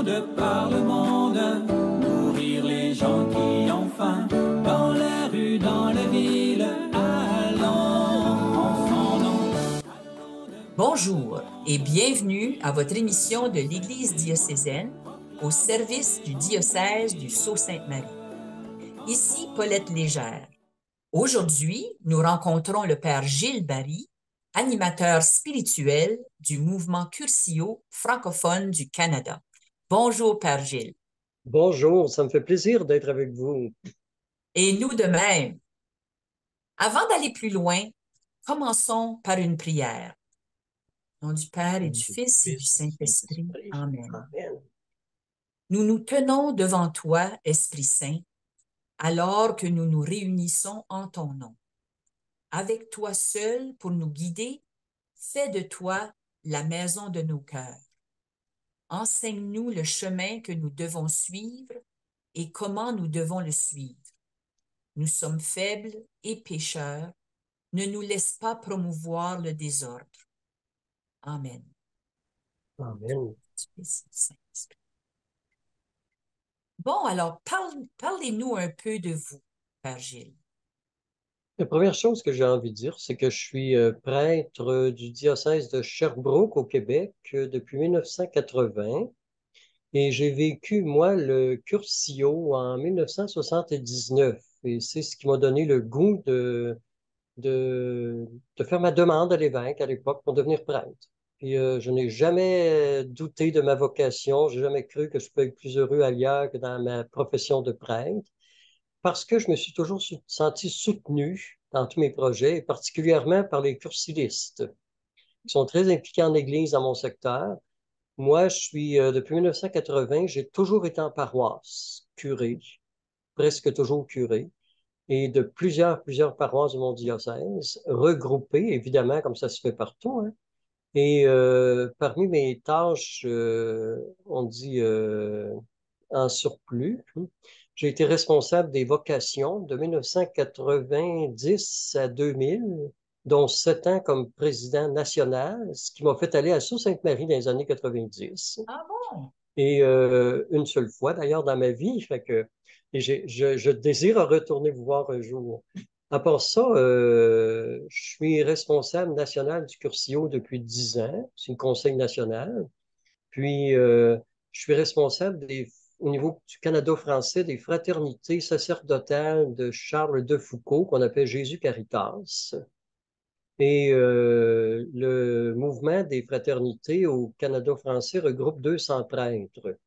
de par le monde, nourrir les gens qui ont faim, dans les rues, dans les villes, allons en son nom. Bonjour et bienvenue à votre émission de l'Église diocésaine au service du diocèse du Sault-Sainte-Marie. Ici Paulette Légère. Aujourd'hui, nous rencontrons le Père Gilles Barry, animateur spirituel du mouvement Curcio francophone du Canada. Bonjour, Père Gilles. Bonjour, ça me fait plaisir d'être avec vous. Et nous de même. Avant d'aller plus loin, commençons par une prière. Au nom du Père et du Fils et du Saint-Esprit. Amen. Amen. Nous nous tenons devant toi, Esprit Saint, alors que nous nous réunissons en ton nom. Avec toi seul pour nous guider, fais de toi la maison de nos cœurs. Enseigne-nous le chemin que nous devons suivre et comment nous devons le suivre. Nous sommes faibles et pécheurs. Ne nous laisse pas promouvoir le désordre. Amen. Amen. Bon, alors, parlez-nous un peu de vous, Père Gilles. La première chose que j'ai envie de dire, c'est que je suis prêtre du diocèse de Sherbrooke au Québec depuis 1980 et j'ai vécu, moi, le Curcio en 1979 et c'est ce qui m'a donné le goût de faire ma demande à l'évêque à l'époque pour devenir prêtre. Puis je n'ai jamais douté de ma vocation, j'ai jamais cru que je peux être plus heureux ailleurs que dans ma profession de prêtre, parce que je me suis toujours senti soutenu dans tous mes projets, et particulièrement par les cursilistes, qui sont très impliqués en Église dans mon secteur. Moi, je suis, depuis 1980, j'ai toujours été en paroisse, curé, presque toujours curé et de plusieurs paroisses de mon diocèse, regroupées, évidemment, comme ça se fait partout, hein. Et parmi mes tâches, on dit en surplus, j'ai été responsable des vocations de 1990 à 2000, dont 7 ans comme président national, ce qui m'a fait aller à Sault-Sainte-Marie dans les années 90. Ah bon? Et une seule fois, d'ailleurs, dans ma vie. Fait que, et je désire retourner vous voir un jour. À part ça, je suis responsable national du Curcio depuis 10 ans. C'est une conseil national. Puis, je suis responsable au niveau du Canada français des fraternités sacerdotales de Charles de Foucault, qu'on appelle Jésus Caritas. Et le mouvement des fraternités au Canada français regroupe 200 prêtres.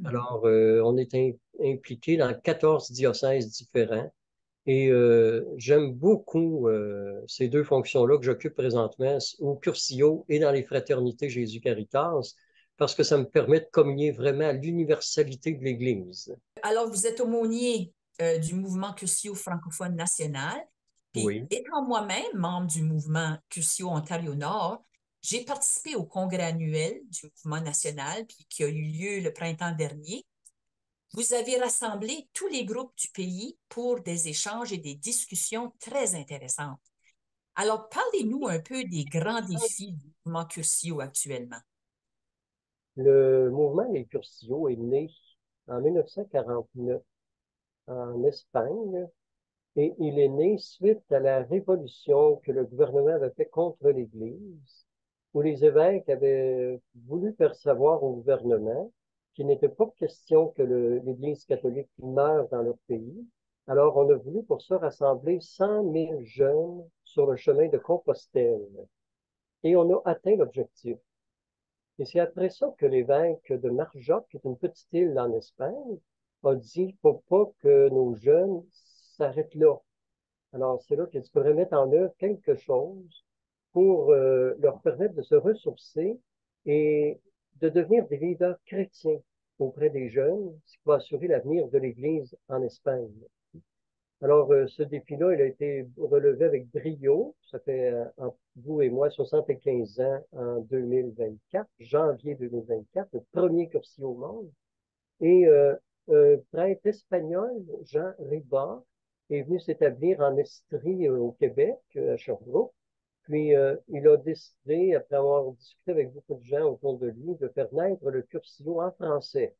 Alors, on est impliqué dans 14 diocèses différents et j'aime beaucoup ces deux fonctions-là que j'occupe présentement au Curcio et dans les fraternités Jésus Caritas parce que ça me permet de communier vraiment à l'universalité de l'Église. Alors, vous êtes aumônier du mouvement Curcio francophone national. Puis, Oui. étant moi-même membre du mouvement Curcio Ontario-Nord, j'ai participé au congrès annuel du mouvement national, puis qui a eu lieu le printemps dernier. Vous avez rassemblé tous les groupes du pays pour des échanges et des discussions très intéressantes. Alors, parlez-nous un peu des grands défis du mouvement Curcio actuellement. Le mouvement Les Curcio est né en 1949 en Espagne. Et il est né suite à la révolution que le gouvernement avait fait contre l'Église, où les évêques avaient voulu faire savoir au gouvernement qu'il n'était pas question que l'Église catholique meure dans leur pays. Alors, on a voulu pour ça rassembler 100 000 jeunes sur le chemin de Compostelle. Et on a atteint l'objectif. Et c'est après ça que l'évêque de Marjoc, qui est une petite île en Espagne, a dit, il ne faut pas que nos jeunes s'arrêtent là. Alors, c'est là qu'il faudrait mettre en œuvre quelque chose pour leur permettre de se ressourcer et de devenir des leaders chrétiens auprès des jeunes, ce qui va assurer l'avenir de l'Église en Espagne. Alors, ce défi-là, il a été relevé avec brio. Ça fait, entre vous et moi, 75 ans en 2024, janvier 2024, le premier Curcio au monde. Et un prêtre espagnol, Jean Ribard, est venu s'établir en Estrie au Québec, à Sherbrooke. Puis, il a décidé, après avoir discuté avec beaucoup de gens autour de lui, de faire naître le Cursillo en français.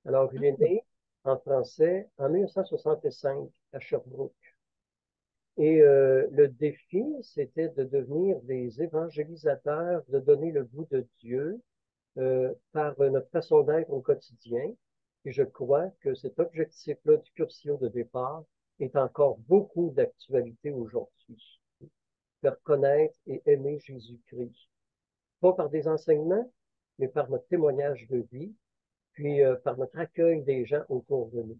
Alors, il est né en français en 1965 à Sherbrooke. Et le défi, c'était de devenir des évangélisateurs, de donner le goût de Dieu par notre façon d'être au quotidien. Et je crois que cet objectif-là du Cursillo de départ est encore beaucoup d'actualité aujourd'hui. Faire connaître et aimer Jésus-Christ. Pas par des enseignements, mais par notre témoignage de vie, puis par notre accueil des gens autour de nous.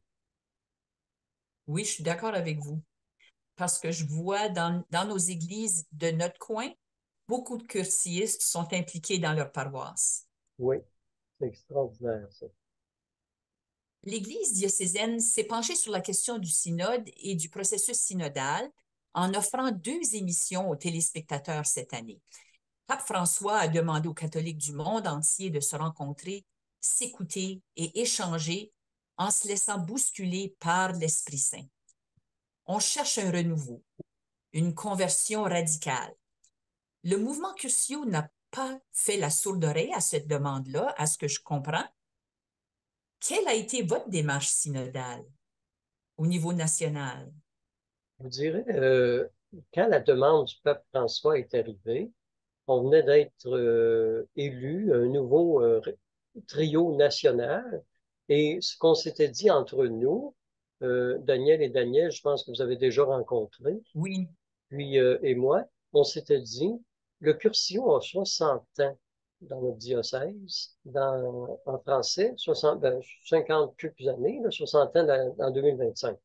Oui, je suis d'accord avec vous. Parce que je vois dans nos églises de notre coin, beaucoup de cursillistes sont impliqués dans leur paroisse. Oui, c'est extraordinaire, ça. L'Église diocésaine s'est penchée sur la question du synode et du processus synodal en offrant 2 émissions aux téléspectateurs cette année. Pape François a demandé aux catholiques du monde entier de se rencontrer, s'écouter et échanger en se laissant bousculer par l'Esprit Saint. On cherche un renouveau, une conversion radicale. Le mouvement Cursillo n'a pas fait la sourde oreille à cette demande-là, à ce que je comprends. Quelle a été votre démarche synodale au niveau national? Je vous dirais, quand la demande du pape François est arrivée, on venait d'être élu un nouveau trio national. Et ce qu'on s'était dit entre nous, Daniel et Daniel, je pense que vous avez déjà rencontré, Oui. puis et moi, on s'était dit, le Cursillo a 60 ans dans notre diocèse, en français, 60, 50 quelques années, là, 60 ans en 2025.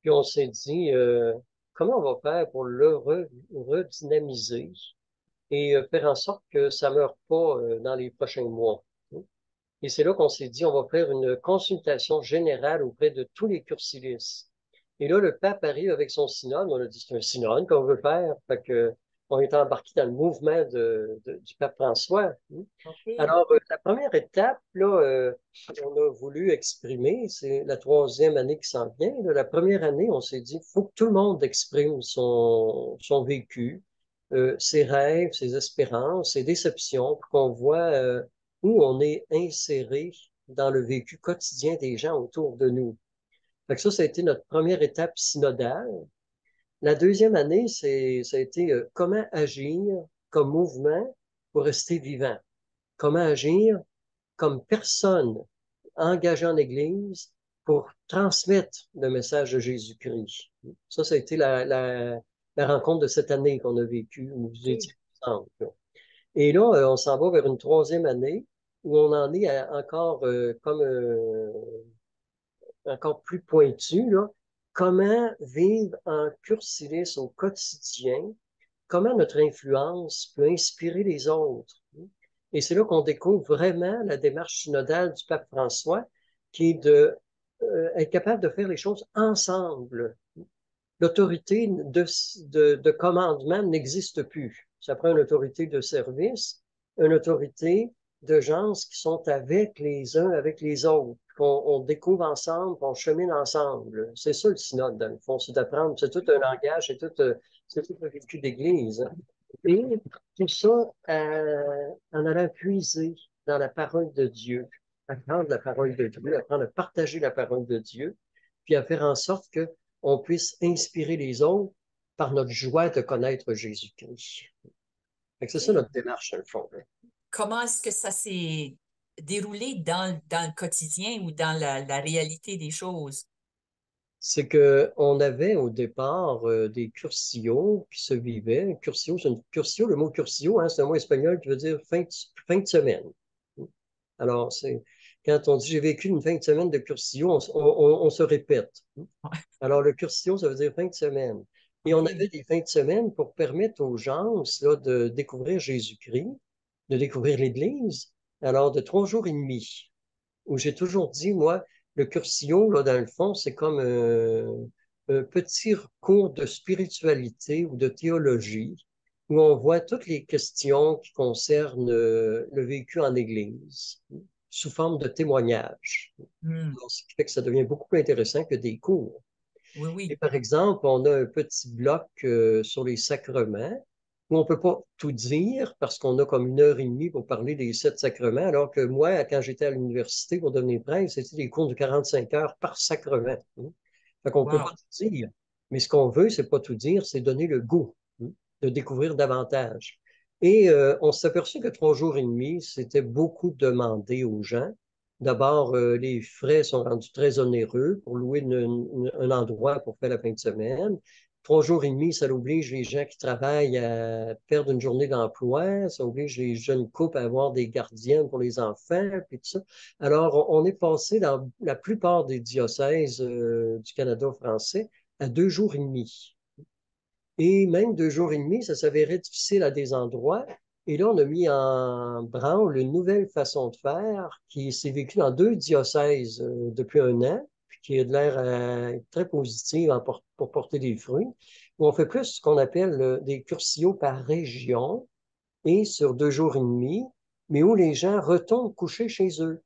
Puis on s'est dit, comment on va faire pour le redynamiser et faire en sorte que ça meure pas dans les prochains mois. Et c'est là qu'on s'est dit, on va faire une consultation générale auprès de tous les cursilistes. Et là, le pape arrive avec son synode. On a dit, c'est un synode qu'on veut faire. Fait que, on est embarqué dans le mouvement du pape François. OK. Alors, la première étape, là, on a voulu exprimer, c'est la 3e année qui s'en vient. Là. La première année, on s'est dit, il faut que tout le monde exprime son vécu, ses rêves, ses espérances, ses déceptions, pour qu'on voit où on est inséré dans le vécu quotidien des gens autour de nous. Fait que ça a été notre première étape synodale. La 2e année, ça a été comment agir comme mouvement pour rester vivant. Comment agir comme personne engagée en Église pour transmettre le message de Jésus-Christ. Ça a été la rencontre de cette année qu'on a vécue, où vous OK. étiez ensemble. Et là, on s'en va vers une 3e année où on en est encore comme encore plus pointu, là. Comment vivre en cursilis au quotidien, comment notre influence peut inspirer les autres. Et c'est là qu'on découvre vraiment la démarche synodale du pape François, qui est de être capable de faire les choses ensemble. L'autorité de commandement n'existe plus. Ça prend une autorité de service, une autorité de gens qui sont avec les uns, avec les autres, qu'on découvre ensemble, qu'on chemine ensemble. C'est ça le synode, dans le fond, c'est d'apprendre, c'est tout un langage, c'est tout un vécu d'Église. Et tout ça en allant puiser dans la parole de Dieu, apprendre la parole de Dieu, apprendre à partager la parole de Dieu, puis à faire en sorte que on puisse inspirer les autres par notre joie de connaître Jésus-Christ. C'est ça OK. notre démarche, dans le fond. Comment est-ce que ça s'est déroulé dans le quotidien ou dans la réalité des choses? C'est que on avait au départ des cursillos qui se vivaient. Cursillo, cursillo, le mot cursillo, hein, c'est un mot espagnol qui veut dire fin de semaine. Alors, quand on dit j'ai vécu une fin de semaine de cursillo, on se répète. Alors, le cursillo, ça veut dire fin de semaine. Et on OK. avait des fins de semaine pour permettre aux gens là, de découvrir Jésus-Christ, de découvrir l'Église. Alors, de 3 jours et demi, où j'ai toujours dit, moi, le cursillo, là, dans le fond, c'est comme un petit cours de spiritualité ou de théologie, où on voit toutes les questions qui concernent le vécu en Église, sous forme de témoignages. Hmm. Alors, ce qui fait que ça devient beaucoup plus intéressant que des cours. Oui, Et oui. par exemple, on a un petit bloc sur les sacrements où on peut pas tout dire parce qu'on a comme 1 heure et demie pour parler des 7 sacrements, alors que moi, quand j'étais à l'université pour devenir prêtre, c'était des cours de 45 heures par sacrement. Hein. Fait qu'on peut pas Wow. tout dire. Mais ce qu'on veut, c'est pas tout dire, c'est donner le goût, hein, de découvrir davantage. Et on s'est aperçu que 3 jours et demi, c'était beaucoup demandé aux gens. D'abord, les frais sont rendus très onéreux pour louer un endroit pour faire la fin de semaine. 3 jours et demi, ça oblige les gens qui travaillent à perdre une journée d'emploi, ça oblige les jeunes couples à avoir des gardiennes pour les enfants, puis tout ça. Alors, on est passé dans la plupart des diocèses du Canada français à 2 jours et demi. Et même 2 jours et demi, ça s'avérait difficile à des endroits. Et là, on a mis en branle une nouvelle façon de faire qui s'est vécue dans 2 diocèses depuis un an, puis qui a de l'air très positive pour porter des fruits, où on fait plus ce qu'on appelle des cursillos par région et sur 2 jours et demi, mais où les gens retournent coucher chez eux.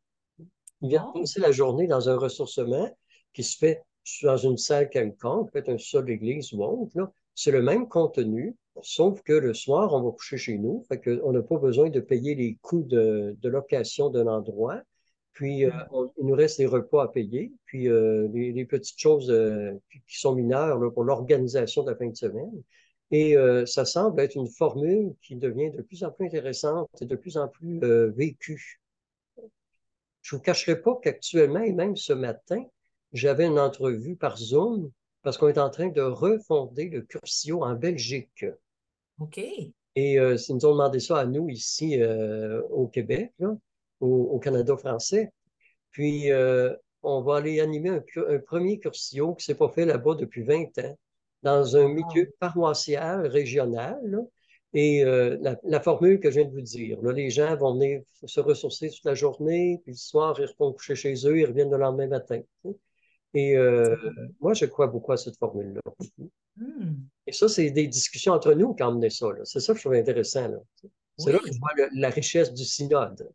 Ils viennent Bon. passer la journée dans un ressourcement qui se fait dans une salle quelconque, peut-être un sol d'église ou autre, là. C'est le même contenu, sauf que le soir, on va coucher chez nous. Fait qu'on n'a pas besoin de payer les coûts de location d'un endroit. Puis, il nous reste les repas à payer, puis les petites choses qui sont mineures là, pour l'organisation de la fin de semaine. Et ça semble être une formule qui devient de plus en plus intéressante et de plus en plus vécue. Je ne vous cacherai pas qu'actuellement, et même ce matin, j'avais une entrevue par Zoom parce qu'on est en train de refonder le Curcio en Belgique. OK. Et ils nous ont demandé ça à nous ici au Québec, là, au Canada français. Puis, on va aller animer un premier Curcio qui ne s'est pas fait là-bas depuis 20 ans, dans un Wow. milieu paroissial, régional, là. Et la formule que je viens de vous dire, là, les gens vont venir se ressourcer toute la journée, puis le soir, ils retournent coucher chez eux, ils reviennent le lendemain matin. Et moi, je crois beaucoup à cette formule-là. Hmm. Et ça, c'est des discussions entre nous qui ont amené ça, là. C'est ça que je trouve intéressant, là. C'est là que je Oui. vois la richesse du synode.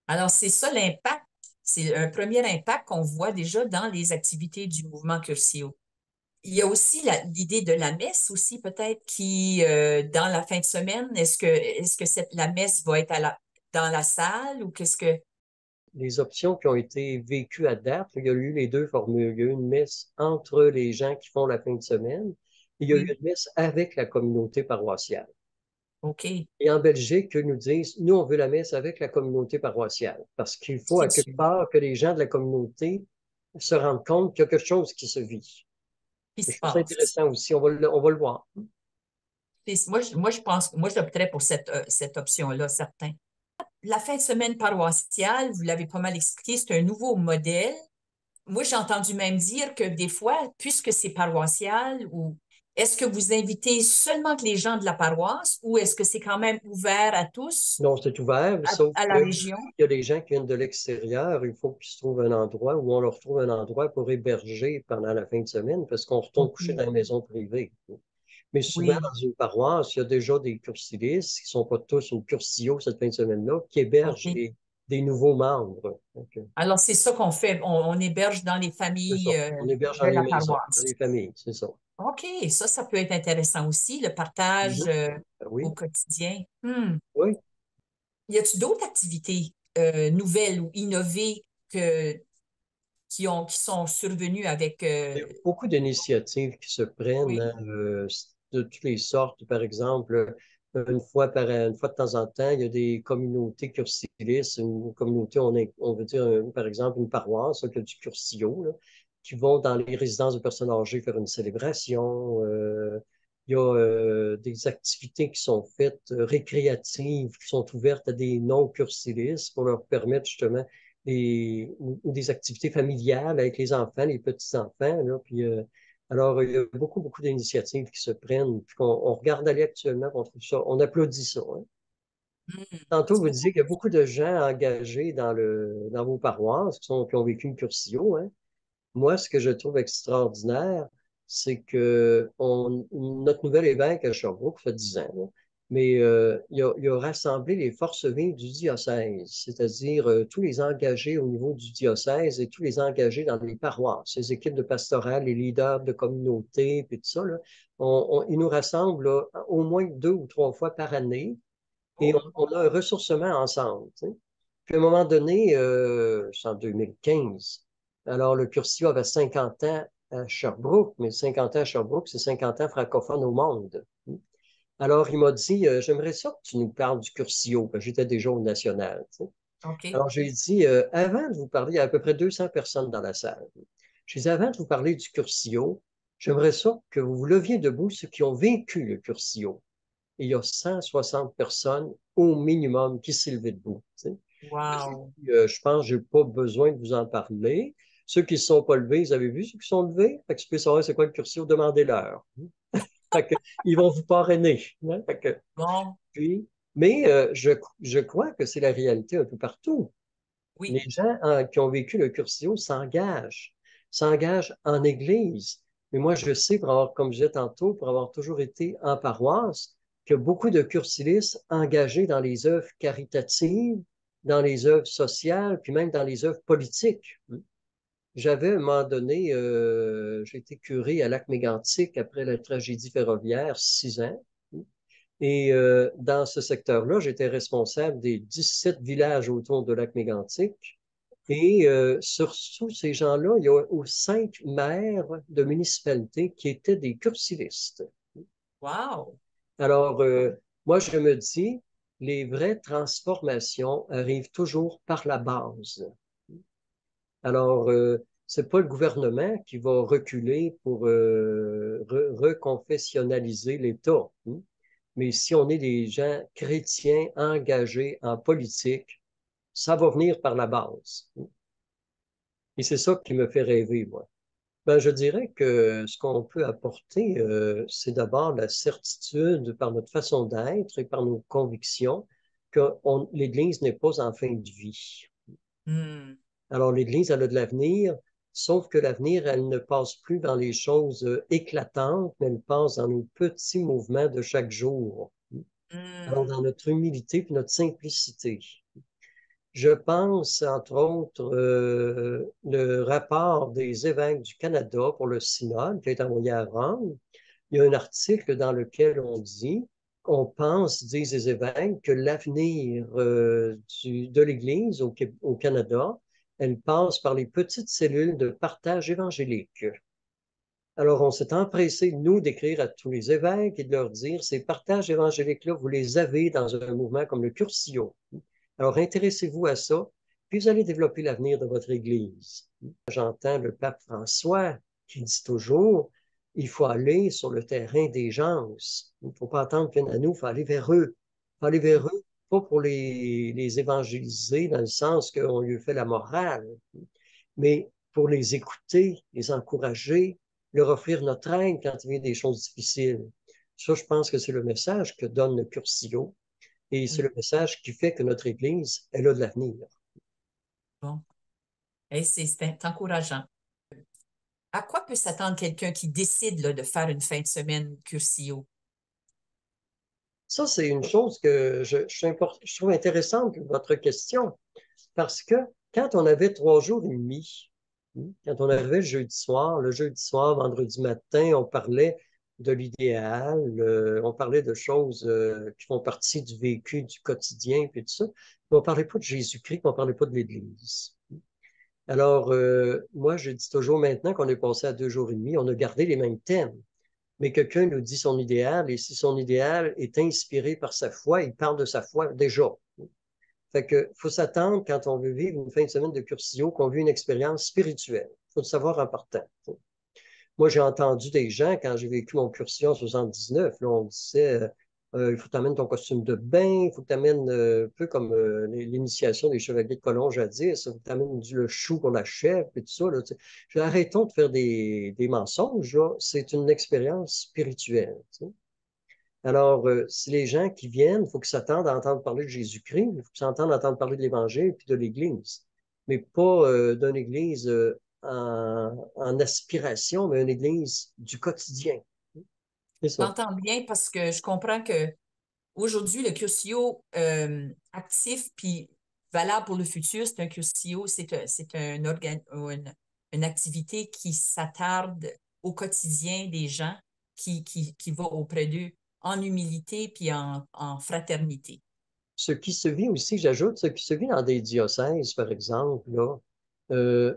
Alors, c'est ça l'impact. C'est un premier impact qu'on voit déjà dans les activités du mouvement Curcio. Il y a aussi l'idée de la messe aussi, peut-être, qui, dans la fin de semaine, est-ce que la messe va être dans la salle ou qu'est-ce que... Les options qui ont été vécues à date, il y a eu les deux formules. Il y a eu une messe entre les gens qui font la fin de semaine et il y a eu Oui, une messe avec la communauté paroissiale. OK. Et en Belgique, ils nous disent, nous, on veut la messe avec la communauté paroissiale parce qu'il faut à C'est quelque sûr. part que les gens de la communauté se rendent compte qu'il y a quelque chose qui se vit. Qui Et se je trouve ça passe? intéressant aussi, on va le voir. Moi, je pense, moi, j'opterais pour cette option-là, certain. La fin de semaine paroissiale, vous l'avez pas mal expliqué, c'est un nouveau modèle. Moi, j'ai entendu même dire que des fois, puisque c'est paroissial, ou est-ce que vous invitez seulement que les gens de la paroisse ou est-ce que c'est quand même ouvert à tous, Non, c'est ouvert, sauf à la qu'il région? y a des gens qui viennent de l'extérieur. Il faut qu'ils se trouvent un endroit où on leur trouve un endroit pour héberger pendant la fin de semaine parce qu'on retourne coucher dans OK. la maison privée. Mais souvent, Oui, dans une paroisse, il y a déjà des cursilistes qui ne sont pas tous au cursio cette fin de semaine-là, qui hébergent OK. des nouveaux membres. Donc, Alors, c'est ça qu'on fait. On héberge dans les c'est ça. familles On héberge de dans les la maisons, dans paroisse. les familles, c'est ça. OK, ça peut être intéressant aussi, le partage Mhm. Ben au oui, quotidien. oui. Y a-t-il d'autres activités nouvelles ou innovées qui sont survenues avec... Il y a beaucoup d'initiatives qui se prennent, oui, hein, de toutes les sortes. Par exemple, une fois de temps en temps, il y a des communautés cursilistes, une communauté, on veut dire, par exemple, une paroisse, là, qui a du cursillo, là, qui vont dans les résidences de personnes âgées faire une célébration. Il y a des activités qui sont faites, récréatives, qui sont ouvertes à des non-cursilistes pour leur permettre justement ou des activités familiales avec les enfants, les petits-enfants. Là, puis, alors, il y a beaucoup, beaucoup d'initiatives qui se prennent, puis qu'on regarde aller actuellement, on trouve ça, on applaudit ça. Hein. Tantôt, c'est vous beaucoup. disiez qu'il y a beaucoup de gens engagés dans vos paroisses qui ont vécu le Cursillo. Hein. Moi, ce que je trouve extraordinaire, c'est que notre nouvel évêque à Sherbrooke, ça fait 10 ans, là, mais il a rassemblé les forces vives du diocèse, c'est-à-dire tous les engagés au niveau du diocèse et tous les engagés dans les paroisses, les équipes de pastorale, les leaders de communauté, puis tout ça, là. Ils nous rassemblent là, au moins 2 ou 3 fois par année et Oh, on a un ressourcement ensemble. Tu sais. Puis à un moment donné, c'est en 2015, alors le Curcio avait 50 ans à Sherbrooke, mais 50 ans à Sherbrooke, c'est 50 ans francophones au monde. Alors, il m'a dit, j'aimerais ça que tu nous parles du Curcio, parce que j'étais déjà au national. Tu sais. OK. Alors, j'ai dit, avant de vous parler, il y a à peu près 200 personnes dans la salle. J'ai dit, avant de vous parler du Curcio, j'aimerais ça que vous vous leviez debout, ceux qui ont vécu le Curcio. Et il y a 160 personnes au minimum qui s'est levé debout. Tu sais. Wow. Je pense que je n'ai pas besoin de vous en parler. Ceux qui ne se sont pas levés, vous avez vu ceux qui sont levés? Fait que je peux savoir c'est quoi le Curcio, demandez-leur. Fait que, ils vont vous parrainer. Hein? Fait que, Bon, puis, mais je crois que c'est la réalité un peu partout. Les oui. gens qui ont vécu le Curcio s'engagent en Église. Mais moi, je sais, comme je disais tantôt, pour avoir toujours été en paroisse, que beaucoup de cursilistes engagés dans les œuvres caritatives, dans les œuvres sociales, puis même dans les œuvres politiques. J'avais, à un moment donné, j'ai été curé à Lac-Mégantic après la tragédie ferroviaire, 6 ans. Et dans ce secteur-là, j'étais responsable des 17 villages autour de Lac-Mégantic. Et sur tous ces gens-là, il y a aux 5 maires de municipalités qui étaient des cursilistes. Wow. Alors, moi, je me dis, les vraies transformations arrivent toujours par la base. Alors, c'est pas le gouvernement qui va reculer pour reconfessionnaliser l'État. Hein. Mais si on est des gens chrétiens engagés en politique, ça va venir par la base. Hein. Et c'est ça qui me fait rêver, moi. Ben, je dirais que ce qu'on peut apporter, c'est d'abord la certitude par notre façon d'être et par nos convictions que l'Église n'est pas en fin de vie. Hmm. Alors, l'Église, elle a de l'avenir, sauf que l'avenir, elle ne passe plus dans les choses éclatantes, mais elle passe dans nos petits mouvements de chaque jour. Alors, Hmm. dans notre humilité et notre simplicité. Je pense, entre autres, le rapport des évêques du Canada pour le synode qui a été envoyé à Rome. Il y a un article dans lequel on dit, on pense, disent les évêques, que l'avenir de l'Église au Canada, elle passe par les petites cellules de partage évangélique. Alors, on s'est empressé, nous, d'écrire à tous les évêques et de leur dire, ces partages évangéliques-là, vous les avez dans un mouvement comme le Curcio. Alors, intéressez-vous à ça, puis vous allez développer l'avenir de votre Église. J'entends le pape François qui dit toujours, il faut aller sur le terrain des gens. Il ne faut pas attendre qu'ils viennent à nous, il faut aller vers eux. Il faut aller vers eux, pas pour les évangéliser dans le sens qu'on lui fait la morale, mais pour les écouter, les encourager, leur offrir notre aide quand il y a des choses difficiles. Ça, je pense que c'est le message que donne le Curcio. Et c'est Hmm. le message qui fait que notre Église, elle a de l'avenir. Bon. Et c'est encourageant. À quoi peut s'attendre quelqu'un qui décide là, de faire une fin de semaine Curcio? Ça, c'est une chose que je trouve intéressante, votre question, parce que quand on avait 3 jours et demi, quand on arrivait le jeudi soir, vendredi matin, on parlait de l'idéal, on parlait de choses qui font partie du vécu, du quotidien, puis tout ça. Mais on ne parlait pas de Jésus-Christ, on ne parlait pas de l'Église. Alors, moi, je dis toujours maintenant qu'on est passé à 2 jours et demi, on a gardé les mêmes thèmes. Mais quelqu'un nous dit son idéal, et si son idéal est inspiré par sa foi, il parle de sa foi déjà. Fait que faut s'attendre, quand on veut vivre une fin de semaine de Curcio, qu'on vit une expérience spirituelle. Il faut le savoir en partant. Moi, j'ai entendu des gens, quand j'ai vécu mon Curcio en 79, là, on disait, il faut que tu amènes ton costume de bain, il faut que tu amènes, un peu comme l'initiation des chevaliers de colon jadis, il faut que tu amènes le chou pour la chèvre, et tout ça. Là, tu sais. Arrêtons de faire des mensonges, là. C'est une expérience spirituelle. Tu sais. Alors, si les gens qui viennent, il faut qu'ils s'attendent à entendre parler de Jésus-Christ, il faut qu'ils s'entendent à entendre parler de l'Évangile puis de l'Église, mais pas d'une Église en aspiration, mais une Église du quotidien. C'est ça. J'entends bien parce que je comprends que aujourd'hui, le curcio actif puis valable pour le futur, c'est un curcio, c'est un une activité qui s'attarde au quotidien des gens, qui va auprès d'eux en humilité puis en fraternité. Ce qui se vit aussi, j'ajoute, ce qui se vit dans des diocèses, par exemple, là,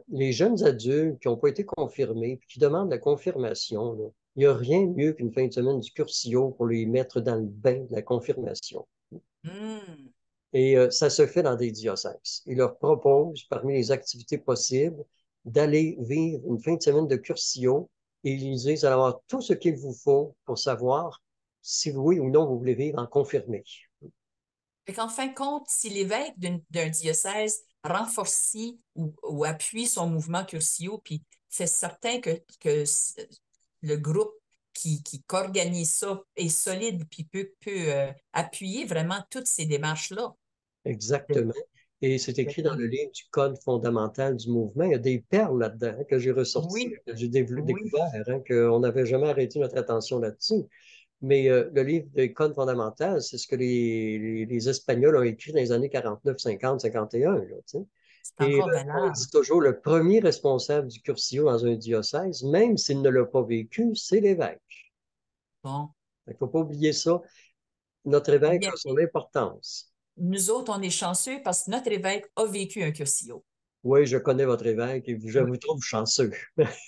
les jeunes adultes qui n'ont pas été confirmés, puis qui demandent la confirmation, là, il n'y a rien de mieux qu'une fin de semaine du Curcio pour les mettre dans le bain de la confirmation. Hmm. Et ça se fait dans des diocèses. Ils leur proposent, parmi les activités possibles, d'aller vivre une fin de semaine de Curcio et ils disent, allez avoir tout ce qu'il vous faut pour savoir si oui ou non vous voulez vivre en confirmé. Fait qu'en fin de compte, si l'évêque d'un diocèse renforce ou appuie son mouvement Curcio, puis fait certain que le groupe qui organise ça est solide, puis peut appuyer vraiment toutes ces démarches-là. de- Exactement. Et c'est de- écrit dans le livre du Code fondamental du mouvement. Il y a des perles là-dedans hein, que j'ai ressorties, Oui, que j'ai oui, découvert, hein, qu'on n'avait jamais arrêté notre attention là-dessus. Mais le livre des Codes fondamentaux, c'est ce que les Espagnols ont écrit dans les années 49, 50, 51. Là, tu sais. c'est Et encore on valable. dit toujours le premier responsable du curcio dans un diocèse, même s'il ne l'a pas vécu, c'est l'évêque. Bon. Il ne faut pas oublier ça. Notre Eh évêque bien, a son importance. nous autres, on est chanceux parce que notre évêque a vécu un Curcio. Oui, je connais votre évêque et je Oui, vous trouve chanceux.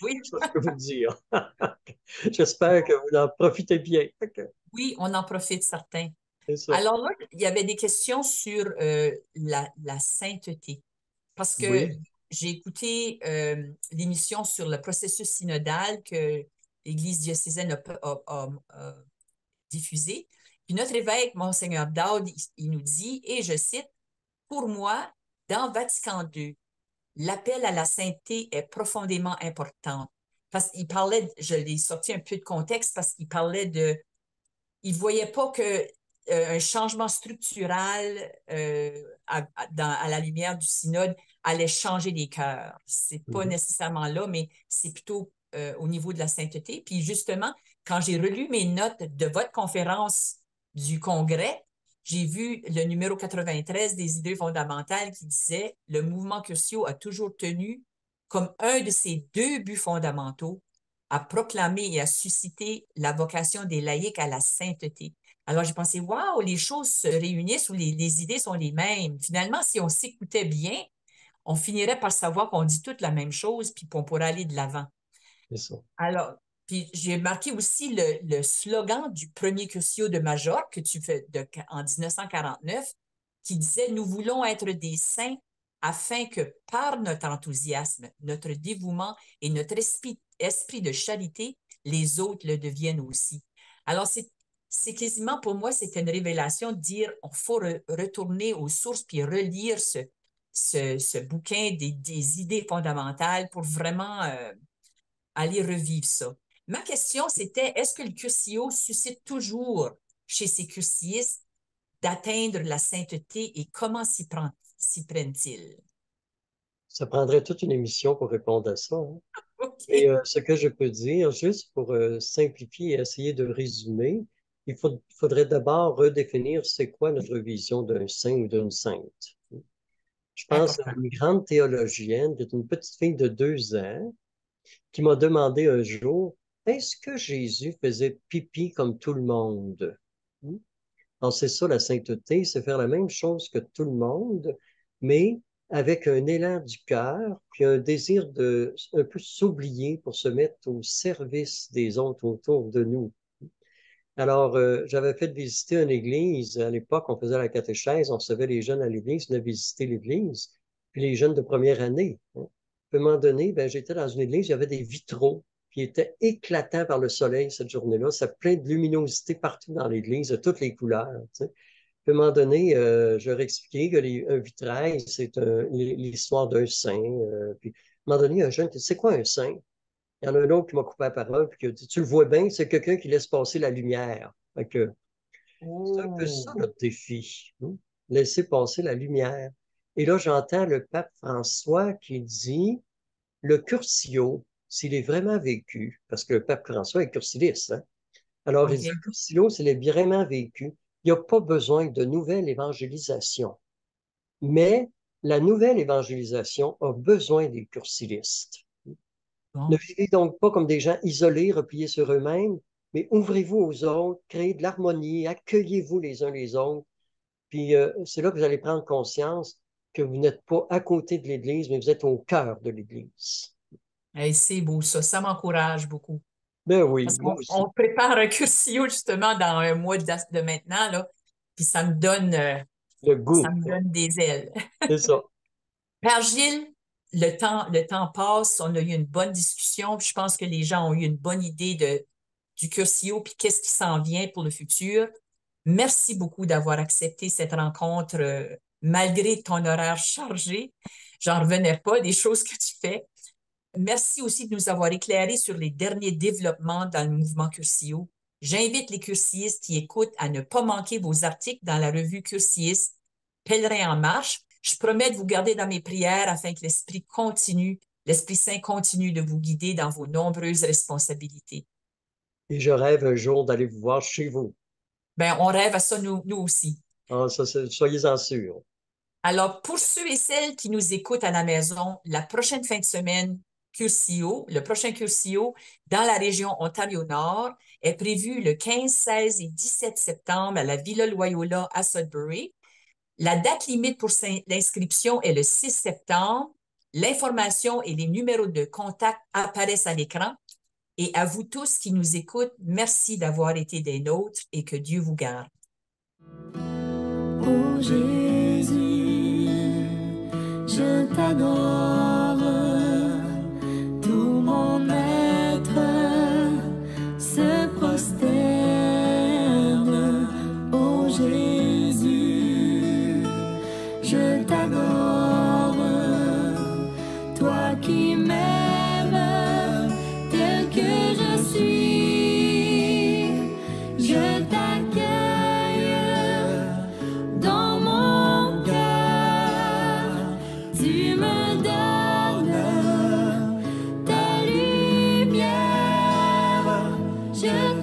oui, Ça, je peux vous le dire. J'espère que vous en profitez bien. oui, on en profite certains. C'est ça. Alors là, il y avait des questions sur la sainteté. Parce que Oui, j'ai écouté l'émission sur le processus synodal que l'Église diocésaine a diffusé. Puis notre évêque, Monseigneur Dowd, il nous dit, et je cite, pour moi, dans Vatican II, l'appel à la sainteté est profondément important. Parce qu'il parlait, je l'ai sorti un peu de contexte parce qu'il parlait il ne voyait pas que un changement structural à la lumière du synode allait changer les cœurs. C'est pas mhm. nécessairement là, mais c'est plutôt au niveau de la sainteté. Puis justement, quand j'ai relu mes notes de votre conférence du congrès, j'ai vu le numéro 93 des idées fondamentales qui disait le mouvement Curcio a toujours tenu comme un de ses deux buts fondamentaux à proclamer et à susciter la vocation des laïcs à la sainteté. Alors j'ai pensé, waouh, les choses se réunissent ou les idées sont les mêmes. Finalement, si on s'écoutait bien, on finirait par savoir qu'on dit toute la même chose, puis qu'on pourrait aller de l'avant. C'est ça. Alors, puis j'ai marqué aussi le slogan du premier Curcio de Majorque que tu fais en 1949, qui disait, nous voulons être des saints afin que par notre enthousiasme, notre dévouement et notre esprit de charité, les autres le deviennent aussi. Alors, c'est quasiment pour moi, c'est une révélation de dire, il faut retourner aux sources puis relire ce bouquin des idées fondamentales pour vraiment aller revivre ça. Ma question, c'était, est-ce que le curcio suscite toujours chez ces cursiistes d'atteindre la sainteté et comment s'y prennent-ils? Ça prendrait toute une émission pour répondre à ça, hein. Et OK, ce que je peux dire, juste pour simplifier et essayer de résumer, faudrait d'abord redéfinir c'est quoi notre vision d'un saint ou d'une sainte. Je pense à important. une grande théologienne qui est une petite fille de 2 ans qui m'a demandé un jour, est-ce que Jésus faisait pipi comme tout le monde? Alors, c'est ça, la sainteté, c'est faire la même chose que tout le monde, mais avec un élan du cœur, puis un désir de un peu s'oublier pour se mettre au service des autres autour de nous. Alors, j'avais fait visiter une église. À l'époque, on faisait la catéchèse, on recevait les jeunes à l'église, on a visité l'église, puis les jeunes de première année, hein. À un moment donné, ben, j'étais dans une église, il y avait des vitraux qui étaient éclatants par le soleil cette journée-là. Ça plein de luminosité partout dans l'église, de toutes les couleurs, tu sais. À un moment donné, je leur ai expliqué que un vitrail, c'est l'histoire d'un saint. Puis, à un moment donné, un jeune qui dit, c'est quoi un saint? Il y en a un autre qui m'a coupé la parole, puis qui a dit, tu le vois bien, c'est quelqu'un qui laisse passer la lumière. Fait que, c'est un peu ça Oh, notre défi, hein. Laisser passer la lumière. Et là, j'entends le pape François qui dit, le curcio, s'il est vraiment vécu, parce que le pape François est cursiliste, hein? Alors, il dit, OK. le curcio, s'il est vraiment vécu, il il n'y a pas besoin de nouvelle évangélisation. Mais la nouvelle évangélisation a besoin des cursilistes. Bon. Ne vivez donc pas comme des gens isolés, repliés sur eux-mêmes, mais ouvrez-vous aux autres, créez de l'harmonie, accueillez-vous les uns les autres. Puis c'est là que vous allez prendre conscience que vous n'êtes pas à côté de l'Église, mais vous êtes au cœur de l'Église. Hey, c'est beau, ça m'encourage beaucoup. Ben oui, Parce moi qu'on aussi. on prépare un cursillo justement dans un mois de maintenant, là, puis Le ça goût, me donne des ailes. c'est ça. Père Gilles, le temps passe, on a eu une bonne discussion, puis je pense que les gens ont eu une bonne idée du cursillo, puis qu'est-ce qui s'en vient pour le futur. Merci beaucoup d'avoir accepté cette rencontre malgré ton horaire chargé. J'en revenais pas des choses que tu fais. Merci aussi de nous avoir éclairé sur les derniers développements dans le mouvement Cursillo. J'invite les cursillistes qui écoutent à ne pas manquer vos articles dans la revue Cursilliste Pèlerin en marche. Je promets de vous garder dans mes prières afin que l'Esprit Saint continue de vous guider dans vos nombreuses responsabilités. Et je rêve un jour d'aller vous voir chez vous. Ben, on rêve à ça nous aussi. Ah, ça, soyez-en sûrs. Alors, pour ceux et celles qui nous écoutent à la maison, la prochaine fin de semaine, le prochain Cursillo dans la région Ontario-Nord est prévu le 15, 16 et 17 septembre à la Villa Loyola à Sudbury. La date limite pour l'inscription est le 6 septembre. L'information et les numéros de contact apparaissent à l'écran. Et à vous tous qui nous écoutent, merci d'avoir été des nôtres et que Dieu vous garde. Oh Jésus, je t'adore, tout mon être se prosterne. Oh Jésus, je t'adore, toi qui m'aimes tel que je suis, je t'accueille dans mon cœur, tu me donnes ta lumière, je